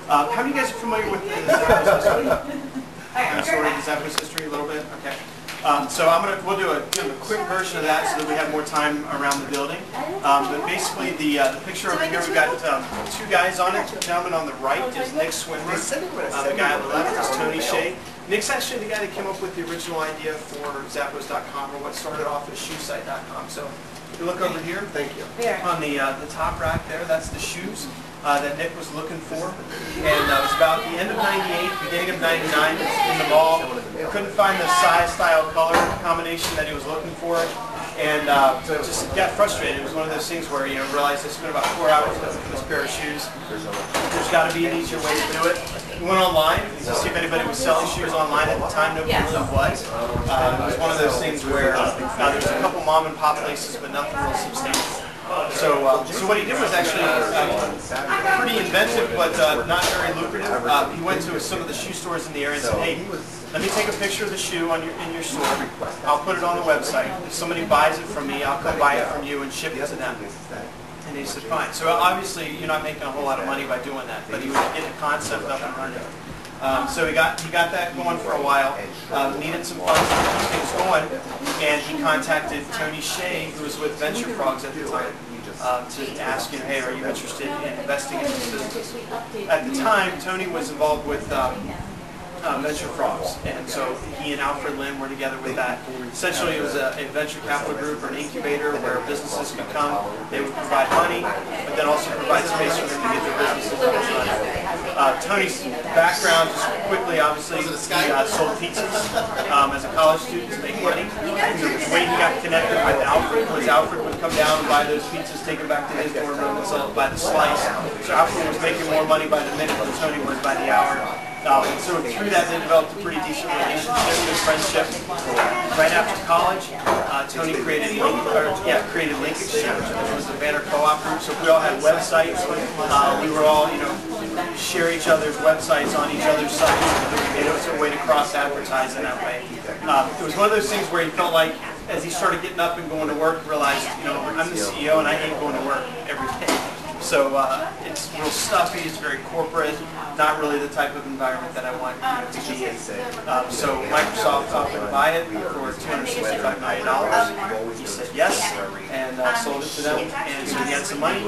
How many of you guys are familiar with the Zappos history? Sort of the Zappos history a little bit? Okay. So we'll do a kind of a quick version of that so that we have more time around the building. But basically, the picture over here, we've got two guys on it. The gentleman on the right is Nick Swinburne. The guy on the left is Tony Shea. Nick's actually the guy that came up with the original idea for Zappos.com, or what started off as shoesite.com. So if you look over here, thank you. On the top rack there, that's the shoes that Nick was looking for. And it was about the end of '98, beginning of '99 in the mall. Couldn't find the size, style, color combination that he was looking for. And just got frustrated. It was one of those things where you realized I spent about 4 hours looking for this pair of shoes. There's got to be an easier way to do it. We went online to see if anybody was selling shoes online. At the time, nobody really was. It was one of those things where there was a couple mom and pop places, but nothing real substantial. So what he did was actually pretty inventive, but not very lucrative. He went to some of the shoe stores in the area and said, "Hey, let me take a picture of the shoe in your store. I'll put it on the website. If somebody buys it from me, I'll come buy it from you and ship it to them." And he said, "Fine." So obviously, you're not making a whole lot of money by doing that, but he was getting the concept up and running. So he got that going for a while. Needed some funds to keep things going, and he contacted Tony Shea, who was with Venture Frogs at the time, to ask him, "Hey, are you interested in investing in this business?" At the time, Tony was involved with Venture Frogs, and so he and Alfred Lim were together with that. Essentially, it was a venture capital group or an incubator where businesses could come. They would provide money, but then also provide space for them to get their businesses up and running. Tony's background, just quickly, obviously, he sold pizzas as a college student to make money. The way he got connected with Alfred was Alfred would come down and buy those pizzas, take them back to his dorm room and sell it by the slice. So Alfred was making more money by the minute than Tony was by the hour. So through that, they developed a pretty decent relationship, good friendship. Right after college, Tony created Link Exchange, which was the banner co-op group. So we all had websites. We were all, share each other's websites on each other's sites. And it was a way to cross-advertise in that way. It was one of those things where he felt like, as he started getting up and going to work, realized, I'm the CEO and I hate going to work every day. So it's real stuffy, it's very corporate, not really the type of environment that I want to be in. So Microsoft offered to buy it for $265 million. He said yes, and sold it to them, and so he had some money.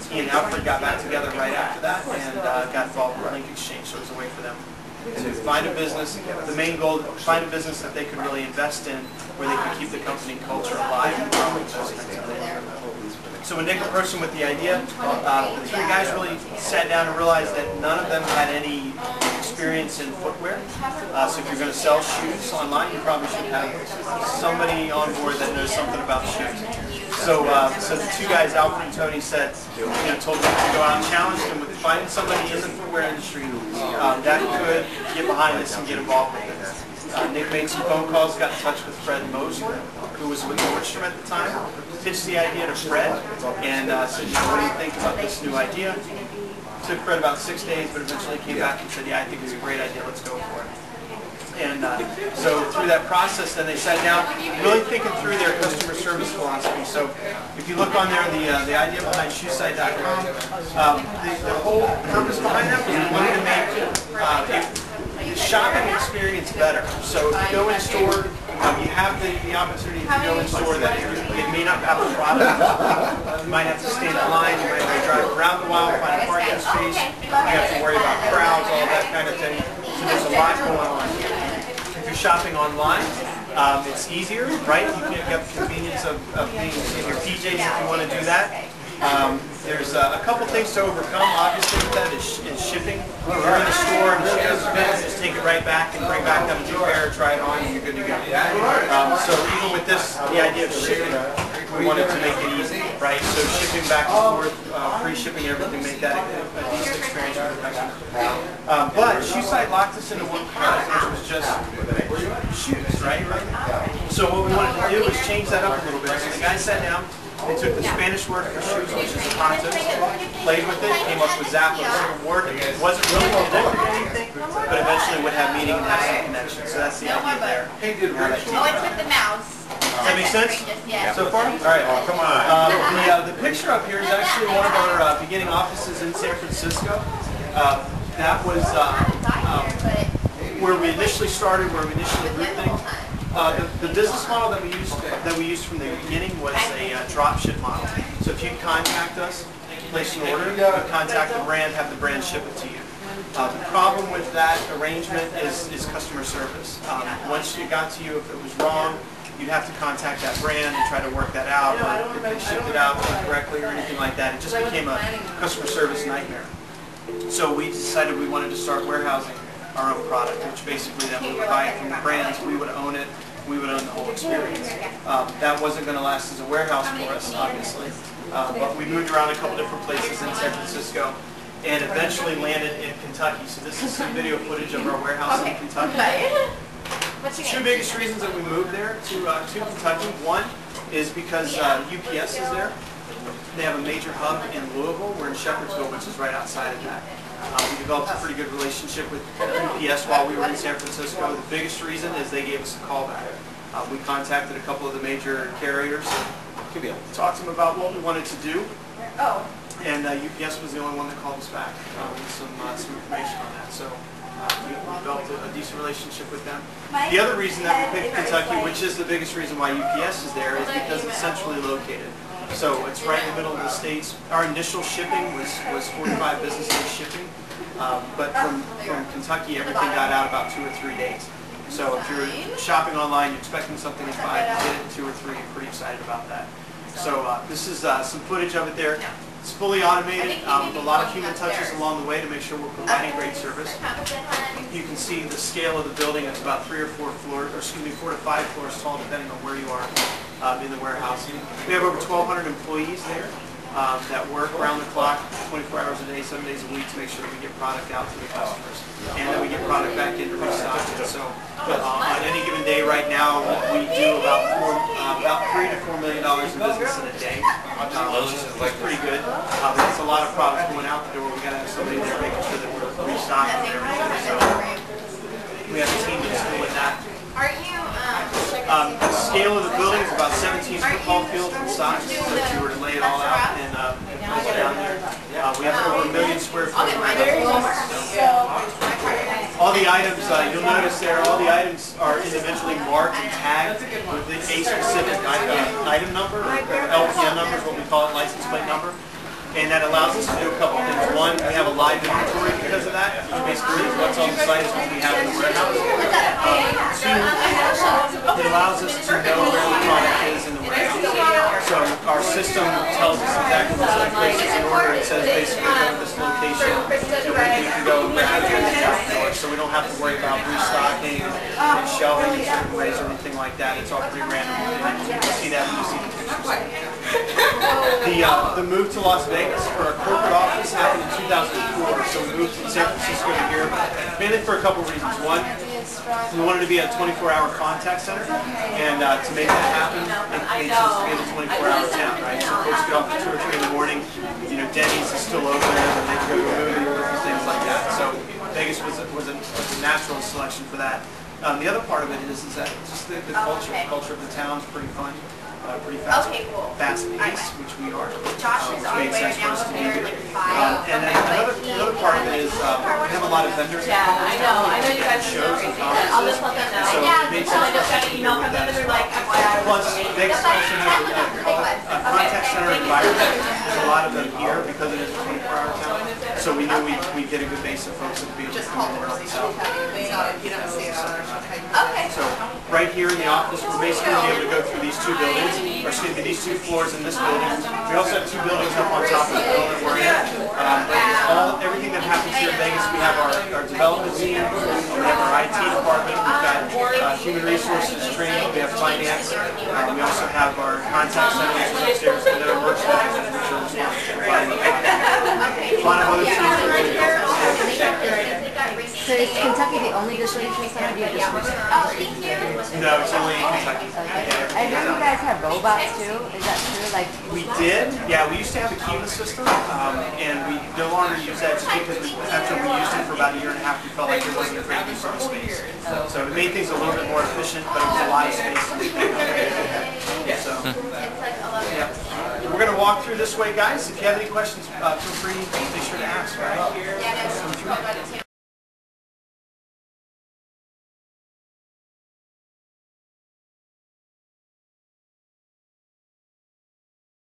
He and Alfred got back together right after that, and got involved with Link Exchange, so it was a way for them to find a business. The main goal, find a business that they could really invest in, where they could keep the company culture alive and growing, those kinds of things. So when Nick approached him with the idea, the three guys really sat down and realized that none of them had any experience in footwear. So if you're going to sell shoes online, you probably should have somebody on board that knows something about shoes. So the two guys, Alfred and Tony, said, told them to go out and challenge them with finding somebody in the footwear industry that could get behind this and get involved with this. Nick made some phone calls, got in touch with Fred Moser, who was with Nordstrom at the time, pitched the idea to Fred, and said, what do you think about this new idea? Took Fred about 6 days, but eventually came back and said, yeah, I think it's a great idea, let's go for it. And so through that process, then they sat down, really thinking through their customer service philosophy. So if you look on there, the idea behind shoesite.com, the whole purpose behind that was we wanted to make the shopping experience better. So if you go in store, you have the opportunity to go in store that it may not have a product. You might have to stand in line, you might have to drive around a while, find a parking space, you have to worry about crowds, all that kind of thing. So there's a lot going on. If you're shopping online, it's easier, right? You have the convenience of being in your PJs if you want to do that. There's a couple things to overcome, obviously, with that is shipping. You're in the store and the shoe goes bad, just take it right back and bring back that new pair, try it on, and you're good to go. So even with this, the idea of shipping, we wanted to make it easy, right? So shipping back and forth, free shipping, everything, make that a decent experience for the customer. But ShoeSite locked us into one product, which was just shoes, right? So what we wanted to do was change that up a little bit. So the guys sat down. They took the Spanish word for shoes, which is zapatos, played with it, came up with Zappos. The word wasn't really connected to anything, but eventually would have meaning and have some connection. So that's the idea there. Oh, it's with the mouse. Does that make sense? Yeah. So far? All right. Oh, come on. The picture up here is actually one of our beginning offices in San Francisco. that was where we initially started, where we initially grew things. The business model that we used from the beginning was a drop ship model. So if you contact us, place an order, you contact the brand, have the brand ship it to you. The problem with that arrangement is customer service. Once it got to you, if it was wrong, you'd have to contact that brand and try to work that out, or if they shipped it out incorrectly or anything like that. It just became a customer service nightmare. So we decided we wanted to start warehousing our own product, which basically then we would buy it from the brands, we would own it, we would own the whole experience. That wasn't going to last as a warehouse for us, obviously, but we moved around a couple different places in San Francisco and eventually landed in Kentucky. So this is some video footage of our warehouse in Kentucky. Two biggest reasons that we moved there to Kentucky. One is because UPS is there. They have a major hub in Louisville. We're in Shepherdsville, which is right outside of that. We developed a pretty good relationship with UPS while we were in San Francisco. The biggest reason is they gave us a call back. We contacted a couple of the major carriers and talked to them about what we wanted to do. And UPS was the only one that called us back with some information on that. So we developed a decent relationship with them. The other reason that we picked Kentucky, which is the biggest reason why UPS is there, is because it's centrally located. So it's right in the middle of the states. Our initial shipping was 45 business days shipping, but from Kentucky, everything got out about 2 or 3 days. So if you're shopping online, you're expecting something in 5, you get it in 2 or 3. You're pretty excited about that. So this is some footage of it there. It's fully automated, a lot of human touches along the way to make sure we're providing great service. You can see the scale of the building. It's about 3 or 4 floors, or excuse me, 4 to 5 floors tall, depending on where you are in the warehouse. We have over 1,200 employees there that work around the clock, 24 hours a day, 7 days a week, to make sure that we get product out to the customers, and then we get product back in to restock it. So on any given day right now, we do about $3 to $4 million in business in a day, which is pretty good. That's a lot of products going out the door. We got to have somebody there making sure that we're restocking and everything. So we have a team that's doing that. The scale of the building is about 17 football fields in size. So if you were to lay it all out and place it down there, we have over 1 million square feet of warehouse. All the items, you'll notice there, all the items are individually marked and tagged with a specific item number, or LPN number is what we call it, license plate number. And that allows us to do a couple of things. One, we have a live inventory because of that, which basically is what's on the site is what we have in the warehouse. Two, it allows us to know where the product is in the warehouse. So our system tells us exactly what's in place in order. It says basically go to this location, and we can go and grab it. So we don't have to worry about restocking and shelving in certain ways or anything like that. It's all pretty random. You can see that when you see the pictures. The move to Las Vegas for our corporate office happened in 2004, so we moved from San Francisco to here, mainly for a couple of reasons. One, we wanted to be a 24-hour contact center, and to make that happen, it makes sense to be in a 24-hour town, right? So folks get off at 2 or 3 in the morning, Denny's is still open, and they can go to a movie or things like that. So Vegas was a natural selection for that. The other part of it is that just the culture of the town is pretty fun. Pretty fast, fast pace, which we are, which made sense for us to be here. And then another part of it is we have a lot of vendors that come to you guys shows and conferences, so it made sense for us to be here with that as well. Plus, Vegas also has a contact center environment. There's a lot of them here because it is a 24-hour town, so we knew we'd get a good base of folks that would be able to come in and help us out. So right here in the office, we're basically going to be able to go through these 2 buildings. Or excuse me, these 2 floors in this building. We also have 2 buildings up on top of the building we're in. Everything that happens here in Vegas, we have our development team, we have our IT department, we've got human resources training, we have finance, we also have our contact center, which is upstairs, and then our merchandising, which is providing a lot of other teams that really help us. So is Kentucky the only distribution center? Do you distribute? No, it's only in Kentucky. Okay. I heard you guys have robots too. Is that true? Like we did. Yeah, we used to have a keyless system, and we no longer use that just because after we used it for about 1.5 years, we felt like it wasn't a great use of space. So it made things a little bit more efficient, but it was a lot of space. So, yeah. we're going to walk through this way, guys. If you have any questions, feel free to be sure to ask. All right? Yeah, no,